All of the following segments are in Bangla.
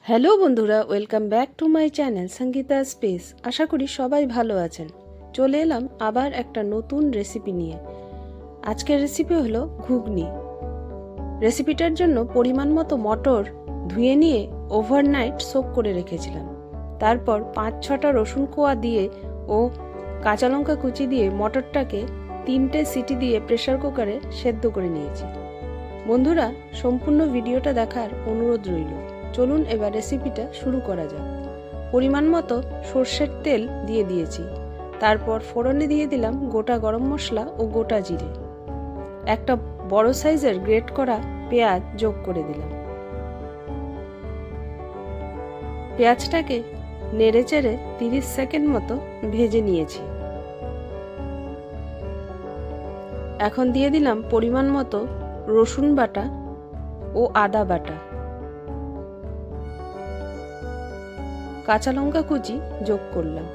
হ্যালো বন্ধুরা, welcome back to my channel Sangeeta space. আশা করি সবাই ভালো আছেন। চলে এলাম আবার একটা নতুন রেসিপি নিয়ে। আজকের রেসিপি হলো ঘুগনি। রেসিপিটার জন্য পরিমাণ মতো মটর ধুয়ে নিয়ে ওভারনাইট সোক করে রেখেছিলাম। তারপর 5-6টা রসুন কোয়া দিয়ে ও কাঁচা লঙ্কা কুচি দিয়ে মটরটাকে 3টে সিটি দিয়ে প্রেসার কুকারে সেদ্ধ করে নিয়েছি। বন্ধুরা, সম্পূর্ণ ভিডিওটা দেখার অনুরোধ রইল। চলুন এবার রেসিপিটা শুরু করা যাক। পরিমাণ মতো সর্ষের তেল দিয়ে দিয়েছি। তারপর ফোড়নে দিয়ে দিলাম গোটা গরম মশলা ও গোটা জিরে। একটা বড় সাইজের গ্রেট করা পেঁয়াজ যোগ করে দিলাম। পেঁয়াজটাকে নেড়েচেড়ে 30 সেকেন্ড মতো ভেজে নিয়েছি। এখন দিয়ে দিলাম পরিমাণ মতো রসুন বাটা ও আদা বাটা, কাঁচা লঙ্কা কুচি যোগ করলাম।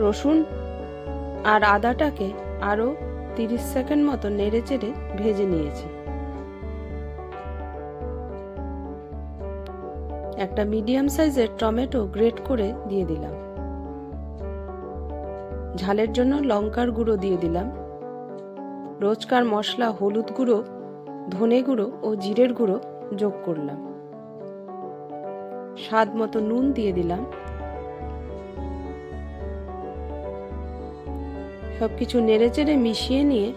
রসুন আর আদাটাকে আরও 30 সেকেন্ড মতো নেড়েচেড়ে ভেজে নিয়েছি। একটা মিডিয়াম সাইজের টমেটো গ্রেট করে দিয়ে দিলাম। ঝালের জন্য লঙ্কার গুঁড়ো দিয়ে দিলাম। রোজকার মশলা হলুদ গুঁড়ো, ধনে গুঁড়ো ও জিরের গুঁড়ো যোগ করলাম। স্বাদ মতো নুন দিয়ে দিলাম। সবকিছু নেড়েচেড়ে মিশিয়ে নিয়ে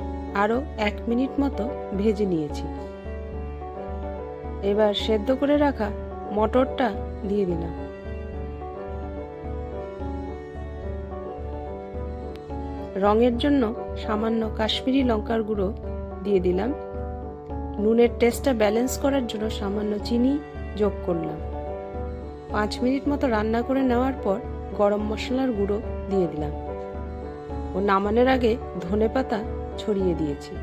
আরও 1 মিনিট মতো ভেজে নিয়েছি। এবার সেদ্ধ করে রাখা মটরটা দিয়ে দিলাম। রঙের জন্য সামান্য কাশ্মীরি লঙ্কার গুঁড়ো দিয়ে দিলাম। নুনের টেস্টটা ব্যালেন্স করার জন্য সামান্য চিনি যোগ করলাম। 5 মিনিট মতো রান্না করে নেওয়ার পর গরম মশলার গুঁড়ো দিয়ে দিলাম ও নামানোর আগে ধনেপাতা ছড়িয়ে দিয়েছি।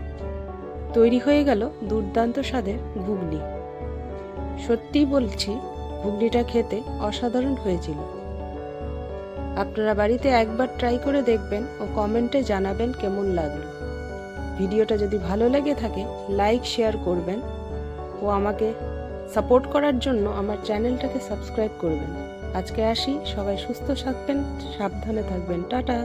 তৈরি হয়ে গেল দুর্দান্ত স্বাদের ঘুগনি। সত্যিই বলছি, ঘুগনিটা খেতে অসাধারণ হয়েছিল। আপনারা বাড়িতে একবার ট্রাই করে দেখবেন ও কমেন্টে জানাবেন কেমন লাগলো। ভিডিওটা যদি ভালো লেগে থাকে লাইক শেয়ার করবেন ও আমাকে সাপোর্ট করার জন্য আমার চ্যানেলটাকে সাবস্ক্রাইব করবেন। আজকে আসি, সবাই সুস্থ থাকবেন, সাবধানে থাকবেন। টাটা।